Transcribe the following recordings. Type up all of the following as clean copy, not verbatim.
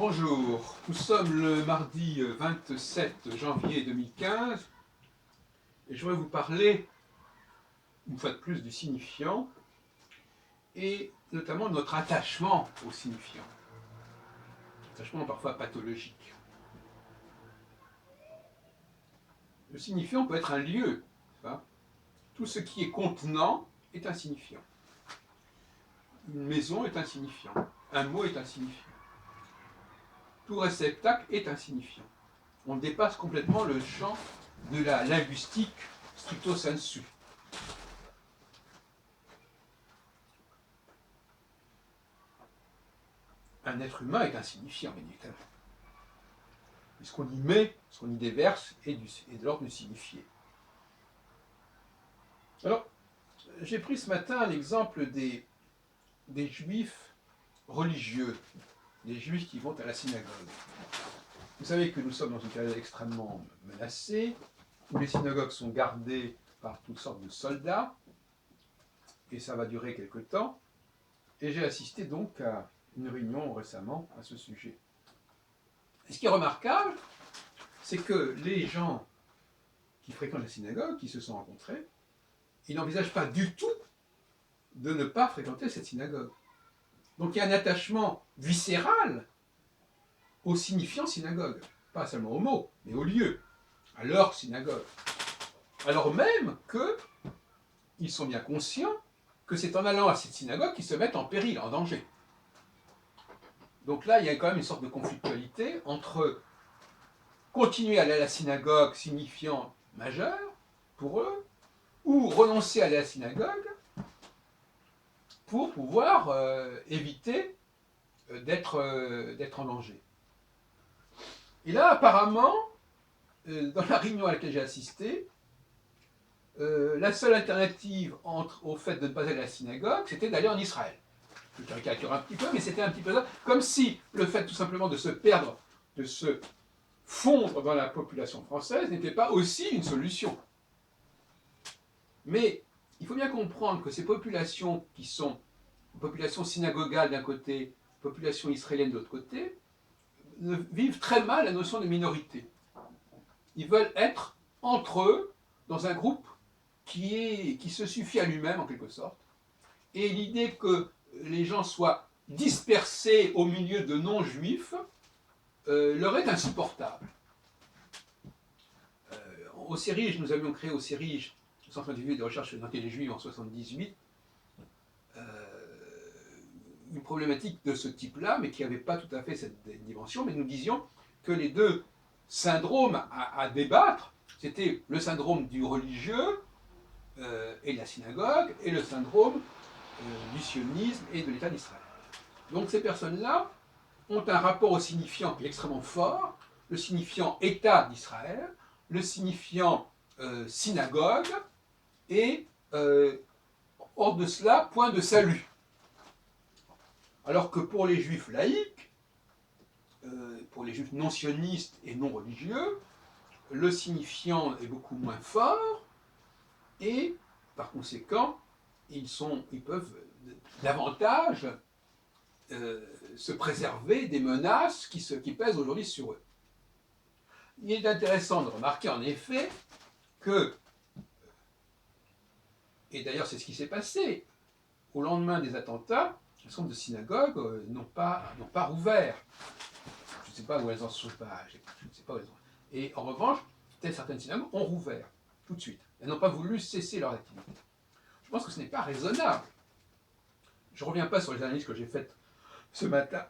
Bonjour, nous sommes le mardi 27 janvier 2015 et je voudrais vous parler une fois de plus du signifiant et notamment de notre attachement au signifiant, attachement parfois pathologique. Le signifiant peut être un lieu, hein. Tout ce qui est contenant est un signifiant. Une maison est un signifiant, un mot est un signifiant. Tout réceptacle est un signifiant. On dépasse complètement le champ de la linguistique stricto sensu. Un être humain est un signifiant, bien évidemment. Et ce qu'on y met, ce qu'on y déverse, est de l'ordre du signifié. Alors, j'ai pris ce matin l'exemple des juifs religieux, des juifs qui vont à la synagogue. Vous savez que nous sommes dans une période extrêmement menacée, où les synagogues sont gardées par toutes sortes de soldats, et ça va durer quelque temps. Et j'ai assisté donc à une réunion récemment à ce sujet. Et ce qui est remarquable, c'est que les gens qui fréquentent la synagogue, qui se sont rencontrés, ils n'envisagent pas du tout de ne pas fréquenter cette synagogue. Donc il y a un attachement viscéral au signifiant synagogue, pas seulement au mot, mais au lieu, à leur synagogue. Alors même qu'ils sont bien conscients que c'est en allant à cette synagogue qu'ils se mettent en péril, en danger. Donc là, il y a quand même une sorte de conflictualité entre continuer à aller à la synagogue, signifiant majeur pour eux, ou renoncer à aller à la synagogue pour pouvoir éviter d'être en danger. Et là, apparemment, dans la réunion à laquelle j'ai assisté, la seule alternative au fait de ne pas aller à la synagogue, c'était d'aller en Israël. Je caricature un petit peu, mais c'était un petit peu ça, comme si le fait tout simplement de se perdre, de se fondre dans la population française n'était pas aussi une solution. Mais il faut bien comprendre que ces populations qui sont populations synagogales d'un côté, population israélienne de l'autre côté, vivent très mal la notion de minorité. Ils veulent être entre eux dans un groupe qui se suffit à lui-même en quelque sorte. Et l'idée que les gens soient dispersés au milieu de non-juifs leur est insupportable. Au CERIJ, nous avions créé au CERIJ, le Centre individuel de recherche sur l'identité des Juifs en 1978, une problématique de ce type-là, mais qui n'avait pas tout à fait cette dimension, mais nous disions que les deux syndromes à débattre, c'était le syndrome du religieux et de la synagogue, et le syndrome du sionisme et de l'État d'Israël. Donc ces personnes-là ont un rapport au signifiant qui est extrêmement fort, le signifiant État d'Israël, le signifiant synagogue, et hors de cela, point de salut. Alors que pour les juifs laïcs, pour les juifs non sionistes et non religieux, le signifiant est beaucoup moins fort, et par conséquent, ils peuvent davantage se préserver des menaces qui pèsent aujourd'hui sur eux. Il est intéressant de remarquer en effet que, et d'ailleurs c'est ce qui s'est passé, au lendemain des attentats, un certain nombre de synagogues n'ont pas rouvert. Je ne sais pas où elles en sont pas. Je ne sais pas où elles en... Et en revanche, certaines synagogues ont rouvert tout de suite. Elles n'ont pas voulu cesser leur activité. Je pense que ce n'est pas raisonnable. Je ne reviens pas sur les analyses que j'ai faites ce matin,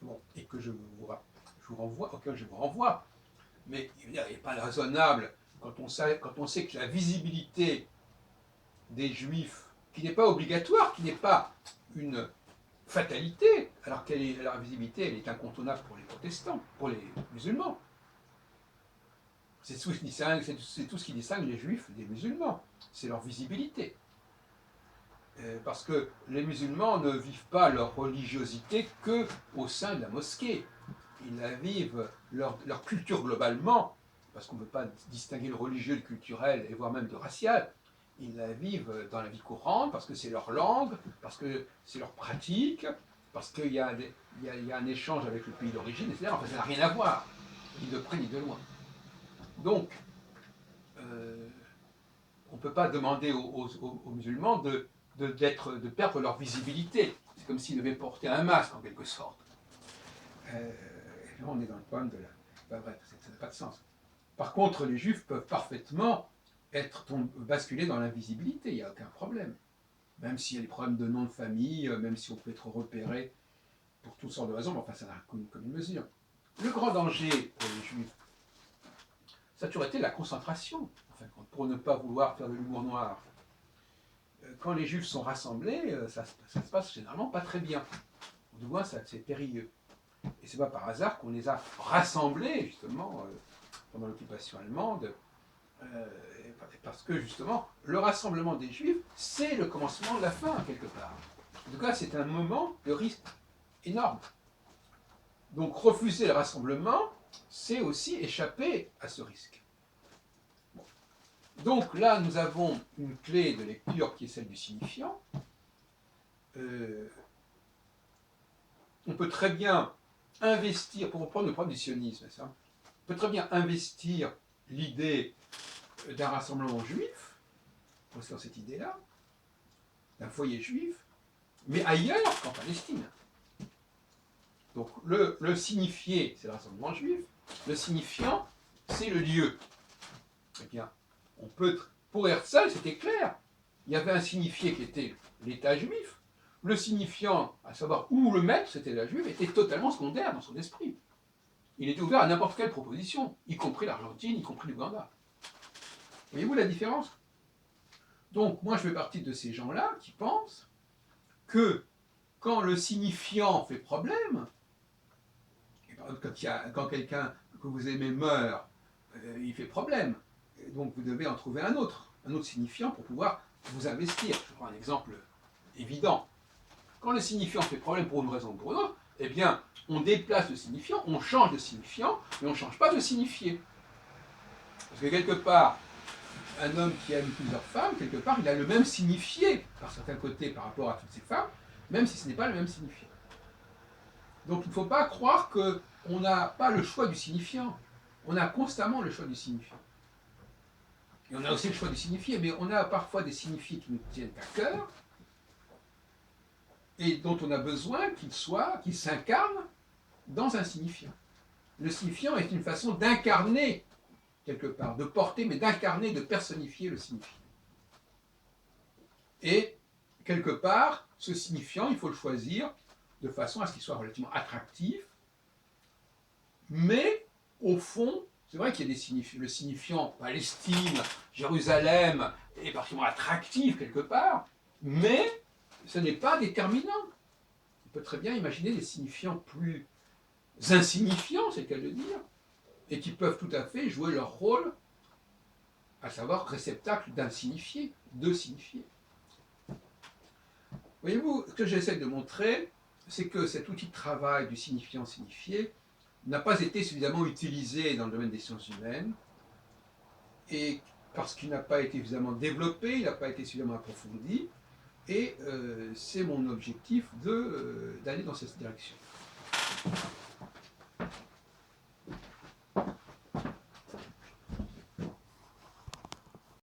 bon, et que auxquelles je vous renvoie. Mais il n'est pas raisonnable quand on sait que la visibilité des Juifs, qui n'est pas obligatoire, qui n'est pas une fatalité, alors la visibilité, elle est incontournable pour les protestants, pour les musulmans. C'est tout ce qui distingue les Juifs des musulmans, c'est leur visibilité. Parce que les musulmans ne vivent pas leur religiosité qu'au sein de la mosquée. Ils la vivent, leur culture globalement, parce qu'on ne peut pas distinguer le religieux, le culturel, et voire même le racial. Ils la vivent dans la vie courante, parce que c'est leur langue, parce que c'est leur pratique, parce qu'il y, il y a un échange avec le pays d'origine, etc. Enfin, ça n'a rien à voir, ni de près ni de loin. Donc, on ne peut pas demander aux musulmans de perdre leur visibilité. C'est comme s'ils devaient porter un masque, en quelque sorte. Et là, on est dans le problème de la... Enfin, bref, ça n'a pas de sens. Par contre, les juifs peuvent parfaitement basculer dans l'invisibilité, il n'y a aucun problème. Même s'il y a des problèmes de nom de famille, même si on peut être repéré pour toutes sortes de raisons, mais enfin, ça n'a qu'une mesure. Le grand danger pour les juifs, ça a toujours été la concentration, enfin, pour ne pas vouloir faire de l'humour noir. Quand les juifs sont rassemblés, ça se passe généralement pas très bien. Du moins, c'est périlleux. Et c'est pas par hasard qu'on les a rassemblés, justement, pendant l'occupation allemande, parce que, justement, le rassemblement des juifs, c'est le commencement de la fin, quelque part. En tout cas, c'est un moment de risque énorme. Donc, refuser le rassemblement, c'est aussi échapper à ce risque. Bon. Donc, là, nous avons une clé de lecture qui est celle du signifiant. On peut très bien investir, pour reprendre le problème du sionisme, ça, on peut très bien investir l'idée d'un rassemblement juif, dans cette idée-là, d'un foyer juif, mais ailleurs qu'en Palestine. Donc le signifié, c'est le rassemblement juif, le signifiant, c'est le lieu. Eh bien, on peut, pour Herzl, c'était clair. Il y avait un signifié qui était l'État juif. Le signifiant, à savoir où le mettre, c'était la juive, était totalement secondaire dans son esprit. Il était ouvert à n'importe quelle proposition, y compris l'Argentine, y compris l'Ouganda. Voyez-vous la différence? Donc, moi, je fais partie de ces gens-là qui pensent que quand le signifiant fait problème, et par exemple, quand quelqu'un que vous aimez meurt, il fait problème. Et donc, vous devez en trouver un autre signifiant pour pouvoir vous investir. Je prends un exemple évident. Quand le signifiant fait problème pour une raison ou pour une autre, eh bien, on déplace le signifiant, on change de signifiant, mais on ne change pas de signifié. Parce que quelque part, un homme qui aime plusieurs femmes, quelque part, il a le même signifié, par certains côtés, par rapport à toutes ces femmes, même si ce n'est pas le même signifié. Donc il ne faut pas croire qu'on n'a pas le choix du signifiant. On a constamment le choix du signifiant. Et on a aussi le choix du signifié, mais on a parfois des signifiés qui nous tiennent à cœur, et dont on a besoin qu'ils s'incarnent dans un signifiant. Le signifiant est une façon d'incarner, quelque part, de porter, mais d'incarner, de personnifier le signifiant. Et, quelque part, ce signifiant, il faut le choisir de façon à ce qu'il soit relativement attractif, mais, au fond, c'est vrai qu'il y a des signifiants. Le signifiant Palestine, Jérusalem est particulièrement attractif, quelque part, mais ce n'est pas déterminant. On peut très bien imaginer des signifiants plus insignifiants, c'est le cas de dire, et qui peuvent tout à fait jouer leur rôle, à savoir réceptacle d'un signifié, de signifiés. Voyez-vous, ce que j'essaie de montrer, c'est que cet outil de travail du signifiant-signifié n'a pas été suffisamment utilisé dans le domaine des sciences humaines, et parce qu'il n'a pas été suffisamment développé, il n'a pas été suffisamment approfondi, et c'est mon objectif d'aller dans cette direction.